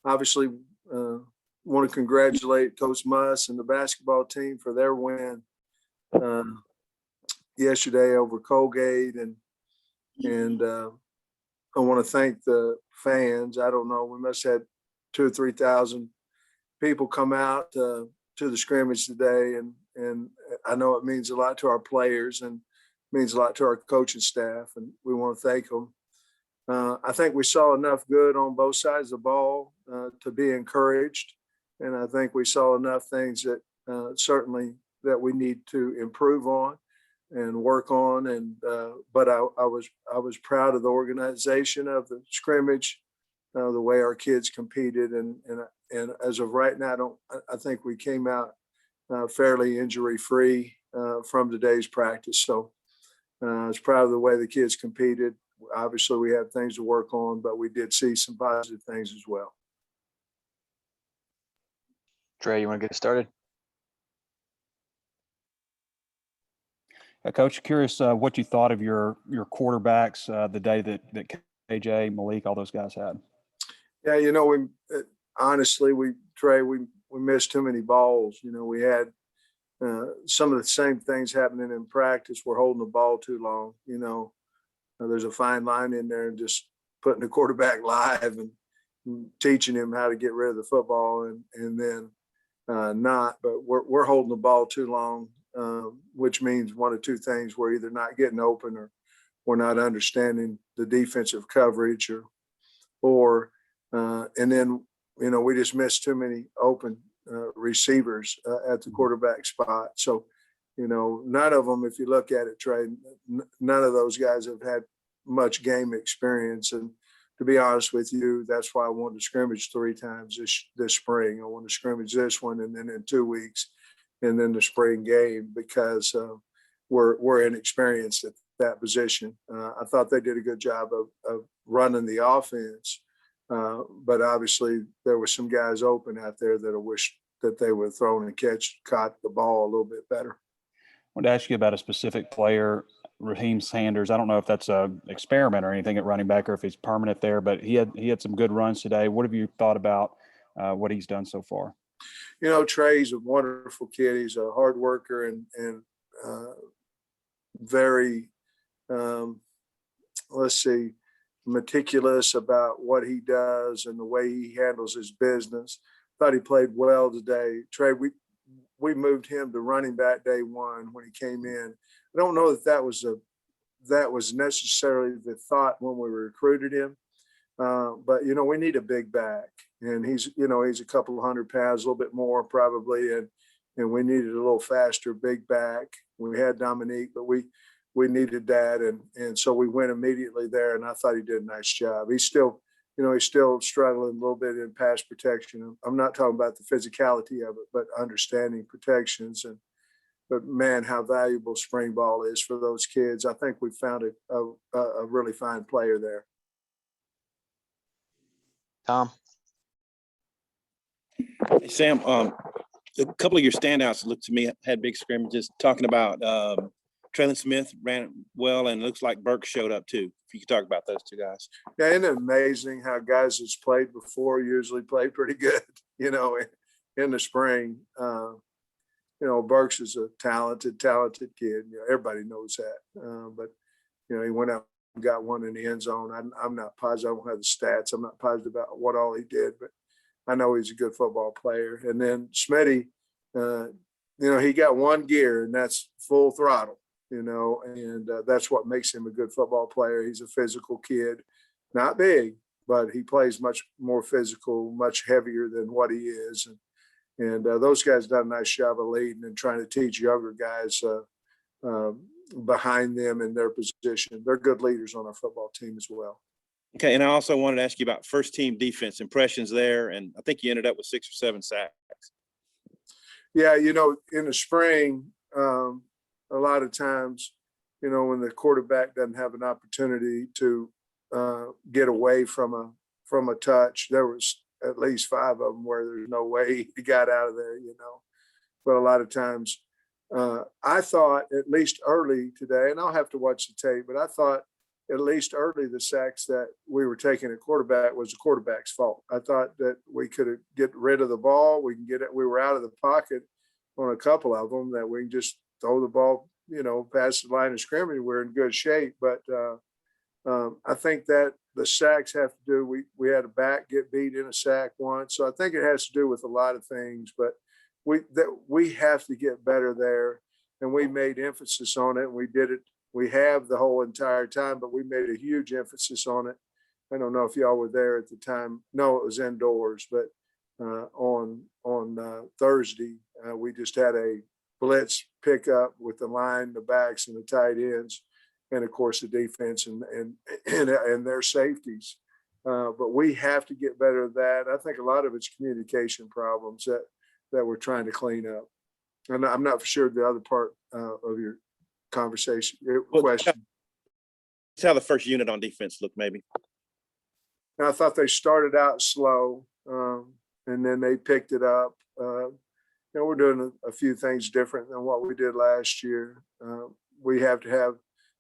Obviously, want to congratulate Coach Muss and the basketball team for their win uh, yesterday over Colgate, and I want to thank the fans. I don't know, we must have had 2,000 or 3,000 people come out to the scrimmage today, and I know it means a lot to our players and means a lot to our coaching staff, and we want to thank them. I think we saw enough good on both sides of the ball to be encouraged, and I think we saw enough things that certainly that we need to improve on and work on. And but I was proud of the organization of the scrimmage, the way our kids competed, and as of right now, I think we came out fairly injury free from today's practice. So I was proud of the way the kids competed. Obviously, we had things to work on, but we did see some positive things as well. Trey, you want to get started? Coach, curious what you thought of your quarterbacks the day that KJ, Malik, all those guys had. Yeah, we honestly, Trey, we missed too many balls. We had some of the same things happening in practice. We're holding the ball too long. There's a fine line in there, and just putting the quarterback live and teaching him how to get rid of the football, and then not. But we're holding the ball too long, which means one of two things: we're either not getting open, or we're not understanding the defensive coverage, or and then we just missed too many open receivers at the quarterback spot. So. None of them, if you look at it, Trey, none of those guys have had much game experience. And to be honest with you, that's why I wanted to scrimmage 3 times this spring. I want to scrimmage this one, and then in 2 weeks, and then the spring game, because we're inexperienced at that position. I thought they did a good job of running the offense, but obviously there were some guys open out there that I wish that they would have thrown and caught the ball a little bit better. I wanted to ask you about a specific player, Raheem Sanders. I don't know if that's an experiment or anything at running back, or if he's permanent there, but he had some good runs today. What have you thought about what he's done so far? Trey's a wonderful kid. He's a hard worker and very, meticulous about what he does and the way he handles his business. Thought he played well today. Trey, we moved him to running back day one when he came in. I don't know that was necessarily the thought when we recruited him, but we need a big back, and he's a couple of 100 pounds, a little bit more probably, and we needed a little faster big back. We had Dominique, but we needed that, and so we went immediately there, and I thought he did a nice job. He's still struggling a little bit in pass protection. I'm not talking about the physicality of it, but understanding protections. But man, how valuable spring ball is for those kids. I think we found a really fine player there. Tom? Hey, Sam, a couple of your standouts looked to me had big scrimmages. Talking about Traylon Smith ran well, and it looks like Burke showed up too. If you could talk about those 2 guys. Yeah, isn't it amazing how guys that's played before usually play pretty good, in the spring. Burks is a talented kid. Everybody knows that. But, he went out and got one in the end zone. I'm not positive. I don't have the stats. I'm not positive about what all he did, but I know he's a good football player. And then Smitty, he got one gear, and that's full throttle. And that's what makes him a good football player. He's a physical kid, not big, but he plays much more physical, much heavier than what he is. And those guys done a nice job of leading and trying to teach younger guys behind them in their position. They're good leaders on our football team as well. Okay, and I also wanted to ask you about first team defense impressions there, and I think you ended up with 6 or 7 sacks. Yeah, in the spring, a lot of times, when the quarterback doesn't have an opportunity to get away from a touch, there was at least 5 of them where there's no way he got out of there, But a lot of times, I thought, at least early today, and I'll have to watch the tape, but I thought at least early, the sacks that we were taking at quarterback was the quarterback's fault. I thought that we could get rid of the ball. We can get it. We were out of the pocket on a couple of them that we can just throw the ball, past the line of scrimmage. We're in good shape. But I think that the sacks have to do, we had a back get beat in a sack once. So I think it has to do with a lot of things, but we have to get better there. And we made emphasis on it, and we did it. We have the whole entire time, but we made a huge emphasis on it. I don't know if y'all were there at the time. No, it was indoors, but on Thursday, we just had a blitz pickup with the line, the backs, and the tight ends, and of course the defense and their safeties. But we have to get better at that. I think a lot of it's communication problems that we're trying to clean up. And I'm not for sure the other part of your conversation question. It's how the first unit on defense looked, maybe. I thought they started out slow, and then they picked it up. We're doing a few things different than what we did last year. We have to have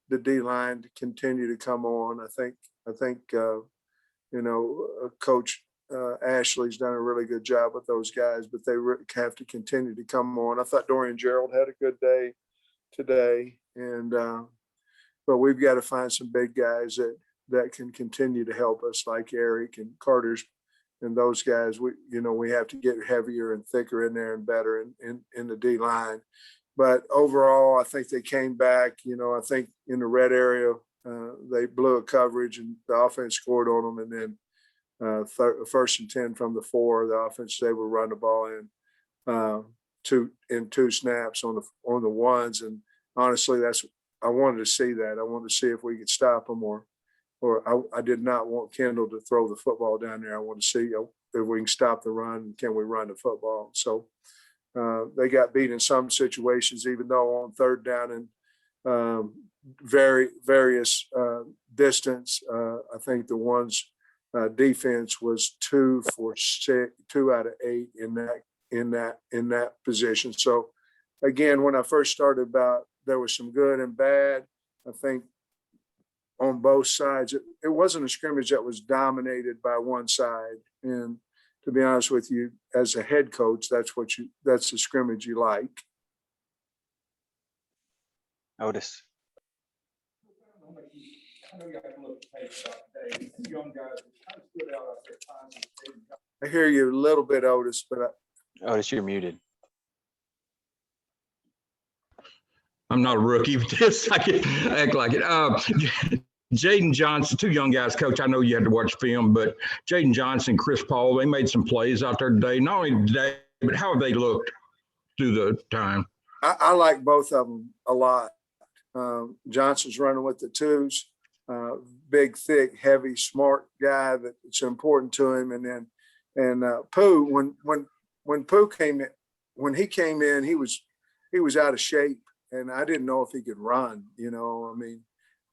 the D line to continue to come on. I think Coach Ashley's done a really good job with those guys, but they have to continue to come on. I thought Dorian Gerald had a good day today, and but we've got to find some big guys that can continue to help us, like Eric and Carter's and those guys. We have to get heavier and thicker in there and better in the D line. But overall, I think they came back. I think in the red area, they blew a coverage and the offense scored on them, and then first and 10 from the 4, the offense they would run the ball in two snaps on the ones. And honestly, I wanted to see that. I wanted to see if we could stop them, or I did not want Kendall to throw the football down there. I want to see if we can stop the run and can we run the football. So they got beat in some situations, even though on third down and various distance, I think the ones defense was 2 for 6, 2 out of 8 in that position. So again, when I first started there was some good and bad. I think on both sides, it wasn't a scrimmage that was dominated by one side. And to be honest with you, as a head coach, that's the scrimmage you like. Otis. I hear you a little bit, Otis, but Otis, you're muted. I'm not a rookie, but just I can act like it. Jaden Johnson, 2 young guys, Coach. I know you had to watch film, but Jaden Johnson, Chris Paul, they made some plays out there today. Not only today, but how have they looked through the time? I like both of them a lot. Johnson's running with the 2s, big, thick, heavy, smart guy that it's important to him. And then Pooh, when Pooh came in, when he came in, he was out of shape, and I didn't know if he could run. I mean,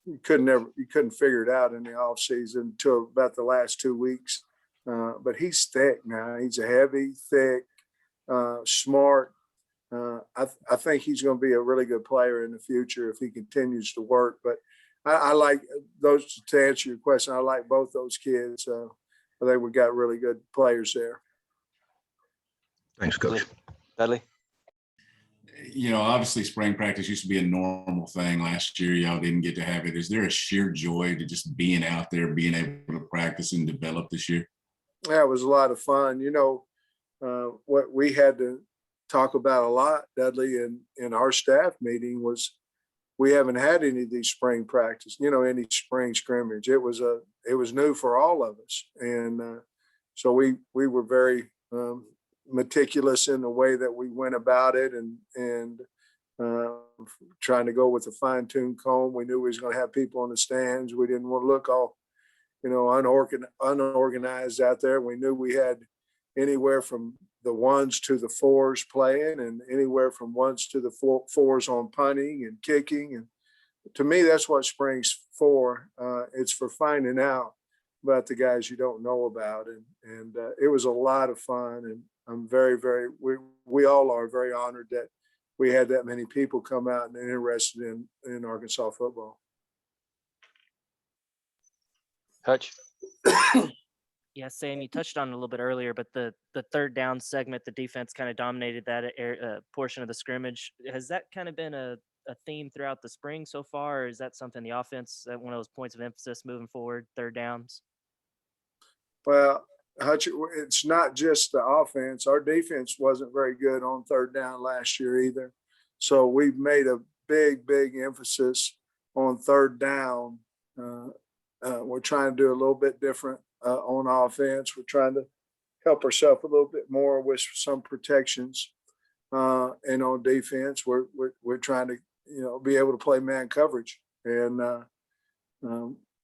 you couldn't figure it out in the off season until about the last 2 weeks. But he's thick now. He's a heavy, thick, smart. I think he's going to be a really good player in the future if he continues to work. But I like those, to answer your question, I like both those kids. I think we got really good players there. Thanks, Coach. Dudley. Obviously spring practice used to be a normal thing. Last year, y'all didn't get to have it. Is there a sheer joy to just being out there, being able to practice and develop this year? Yeah, it was a lot of fun. What we had to talk about a lot, Dudley, in our staff meeting was we haven't had any of these spring practice, any spring scrimmage. It was new for all of us. And so we were very meticulous in the way that we went about it, and trying to go with a fine-tuned comb. We knew we was going to have people in the stands. We didn't want to look all, unorganized out there. We knew we had anywhere from the 1s to the 4s playing, and anywhere from 1s to the 4s on punting and kicking. And to me, that's what spring's for. It's for finding out about the guys you don't know about. And it was a lot of fun. And I'm very, very, we all are very honored that we had that many people come out and interested in Arkansas football. Hutch. Yeah, Sam, you touched on it a little bit earlier, but the third down segment, the defense kind of dominated that portion of the scrimmage. Has that kind of been a theme throughout the spring so far, or is that something the offense, one of those points of emphasis moving forward, third downs? Well, Hutch, it's not just the offense. Our defense wasn't very good on third down last year either. So we've made a big emphasis on third down. We're trying to do a little bit different on offense. We're trying to help ourselves a little bit more with some protections. And on defense, we're trying to, be able to play man coverage, and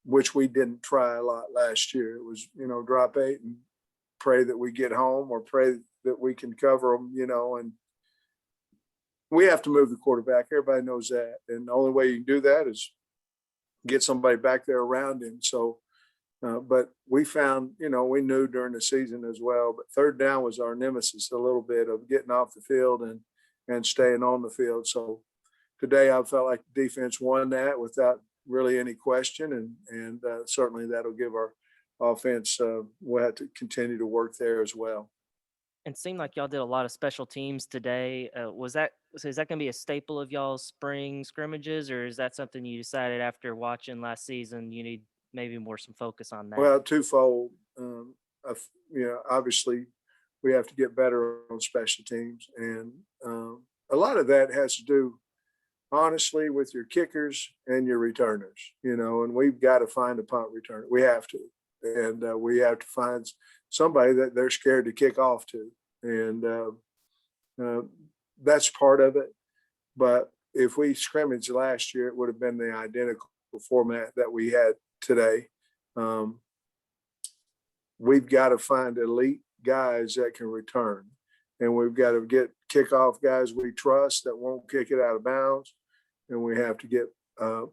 which we didn't try a lot last year. It was, drop 8 and pray that we get home, or pray that we can cover them, and we have to move the quarterback. Everybody knows that. And the only way you can do that is get somebody back there around him. So, but we found, we knew during the season as well, but third down was our nemesis a little bit of getting off the field and staying on the field. So today I felt like the defense won that without really any question. And certainly that'll give our offense, we'll have to continue to work there as well. And seemed like y'all did a lot of special teams today. Is that going to be a staple of y'all's spring scrimmages, or is that something you decided after watching last season you need maybe some focus on that? Well, twofold. Obviously we have to get better on special teams, and a lot of that has to do, honestly, with your kickers and your returners. And we've got to find a punt returner. We have to, and we have to find somebody that they're scared to kick off to. And that's part of it. But if we scrimmaged last year, it would have been the identical format that we had today. We've got to find elite guys that can return. And we've got to get kickoff guys we trust that won't kick it out of bounds. And we have to get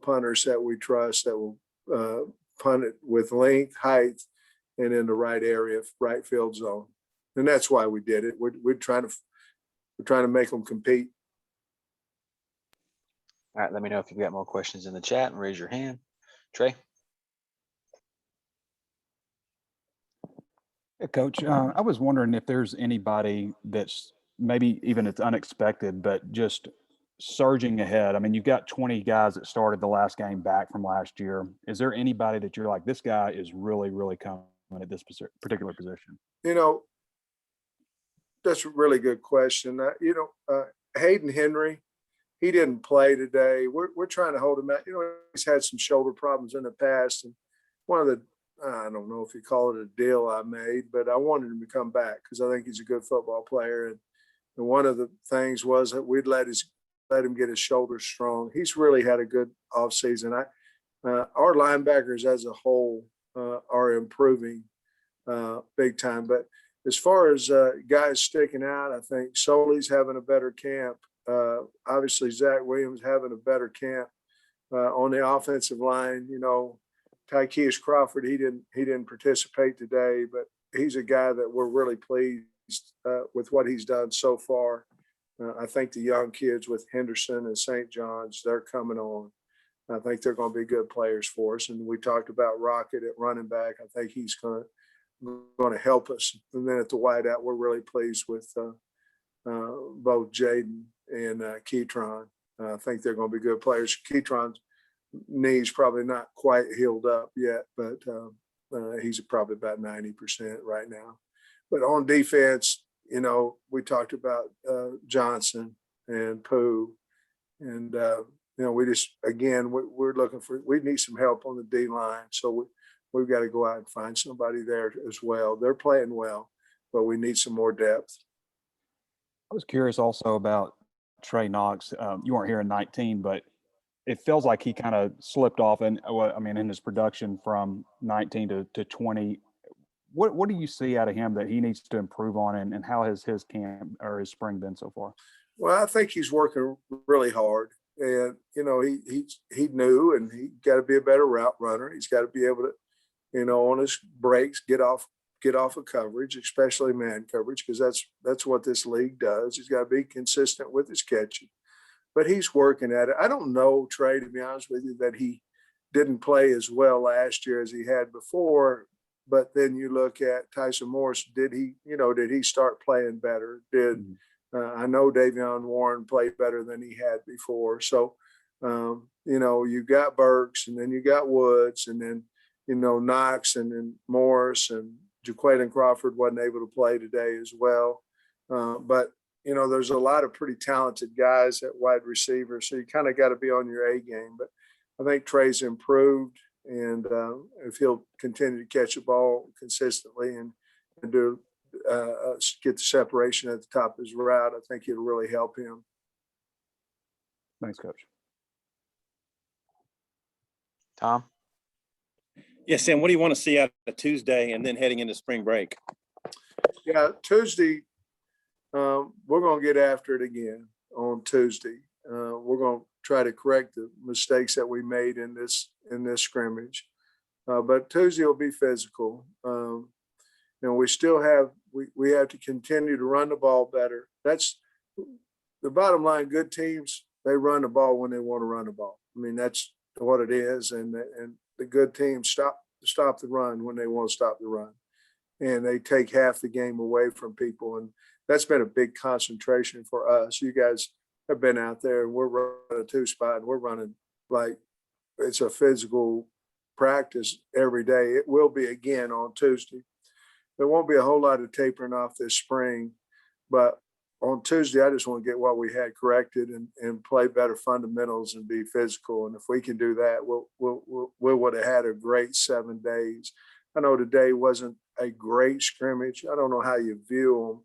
punters that we trust that will punt it with length, height, and in the right area, right field zone. And that's why we did it. We're trying to make them compete. All right, let me know if you've got more questions in the chat and raise your hand. Trey? Hey, Coach, I was wondering if there's anybody that's maybe even it's unexpected, but just surging ahead. I mean, you've got 20 guys that started the last game back from last year. Is there anybody that you're like, this guy is really coming at this particular position? That's a really good question. Hayden Henry, he didn't play today. We're trying to hold him out. He's had some shoulder problems in the past, and one of the, I don't know if you call it a deal I made, but I wanted him to come back because I think he's a good football player. And one of the things was that we'd let him get his shoulders strong. He's really had a good offseason. Our linebackers as a whole are improving big time. But as far as guys sticking out, I think Soley's having a better camp. Obviously, Zach Williams having a better camp on the offensive line. Tykeus Crawford, he didn't participate today, but he's a guy that we're really pleased with what he's done so far. I think the young kids with Henderson and St. John's, they're coming on. I think they're going to be good players for us. And we talked about Rocket at running back. I think he's going to help us. And then at the wideout, we're really pleased with both Jaden and Keytron. I think they're going to be good players. Keytron's knee's probably not quite healed up yet, but he's probably about 90% right now. But on defense, we talked about Johnson and Pooh, and we just, again, we're looking for, we need some help on the D line. So we've got to go out and find somebody there as well. They're playing well, but we need some more depth. I was curious also about Trey Knox. You weren't here in 19, but it feels like he kind of slipped off in his production from 19 to 20. What do you see out of him that he needs to improve on, and how has his camp or his spring been so far? Well, I think he's working really hard, and he knew, and he got to be a better route runner. He's got to be able to, on his breaks, get off of coverage, especially man coverage, because that's what this league does. He's got to be consistent with his catching, but he's working at it. I don't know, Trey, to be honest with you, that he didn't play as well last year as he had before. But then you look at Tyson Morris. Did he start playing better? I know Davion Warren played better than he had before. So, you got Burks, and then you got Woods, and then, Knox, and then Morris, and Jaquaden Crawford wasn't able to play today as well. But, there's a lot of pretty talented guys at wide receiver. So you kind of got to be on your A game. But I think Trey's improved. And if he'll continue to catch the ball consistently and do get the separation at the top of his route, I think it'll really help him. Thanks, Coach. Tom? Yeah, Sam, what do you want to see out of Tuesday and then heading into spring break? Yeah, Tuesday, we're going to get after it again on Tuesday. We're going to try to correct the mistakes that we made in this scrimmage. But Tuesday will be physical. We still have we have to continue to run the ball better. That's the bottom line. Good teams, they run the ball when they want to run the ball. I mean, that's what it is. And the good teams stop the run when they want to stop the run. And they take half the game away from people. And that's been a big concentration for us. You guys have been out there, and we're running a 2-spot, and we're running like it's a physical practice every day. It will be again on Tuesday. There won't be a whole lot of tapering off this spring, but on Tuesday, I just want to get what we had corrected and play better fundamentals and be physical. And if we can do that, we would have had a great 7 days. I know today wasn't a great scrimmage. I don't know how you view them.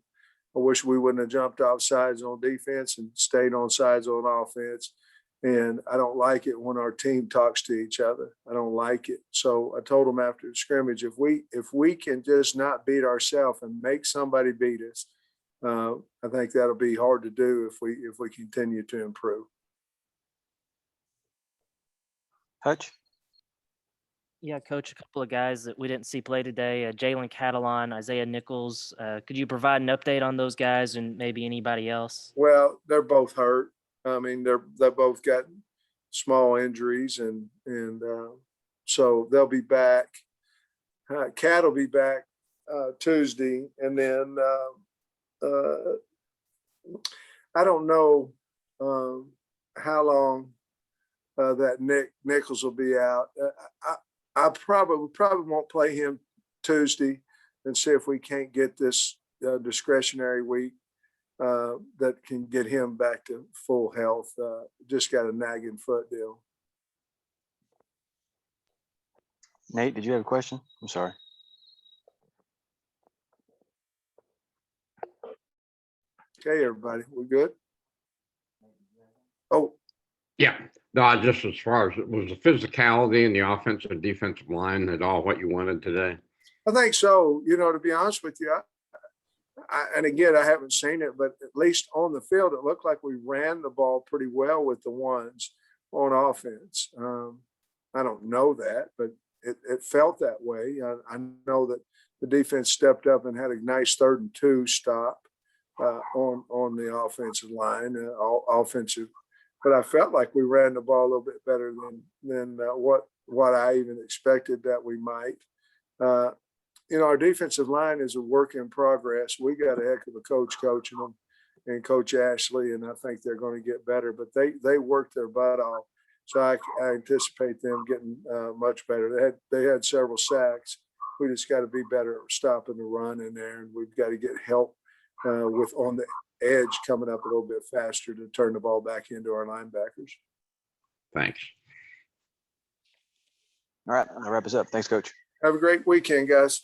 I wish we wouldn't have jumped off sides on defense and stayed on sides on offense. And I don't like it when our team talks to each other. I don't like it. So I told them after the scrimmage, if we can just not beat ourselves and make somebody beat us, I think that'll be hard to do if we continue to improve. Hutch? Yeah, Coach, a couple of guys that we didn't see play today, Jalen Catalon, Isaiah Nichols. Could you provide an update on those guys and maybe anybody else? Well, they're both hurt. I mean, they both got small injuries, and so they'll be back. Cat will be back Tuesday, and then I don't know how long that Nichols will be out. I probably won't play him Tuesday and see if we can't get this discretionary week that can get him back to full health. Just got a nagging foot deal. Nate, did you have a question? I'm sorry. Okay, everybody, we good? Oh, Yeah, no, just as far as it was the physicality and the offensive and defensive line and all what you wanted today. I think so. To be honest with you, and again, I haven't seen it, but at least on the field, it looked like we ran the ball pretty well with the ones on offense. I don't know that, but it felt that way. I know that the defense stepped up and had a nice 3rd and 2 stop on the offensive line, offensive. But I felt like we ran the ball a little bit better than what I even expected that we might. Our defensive line is a work in progress. We got a heck of a coach coaching them, and Coach Ashley, and I think they're going to get better. But they worked their butt off, so I anticipate them getting much better. They had several sacks. We just got to be better at stopping the run in there, and we've got to get help with on the edge coming up a little bit faster to turn the ball back into our linebackers. Thanks. All right, I'll wrap us up. Thanks, Coach. Have a great weekend, guys.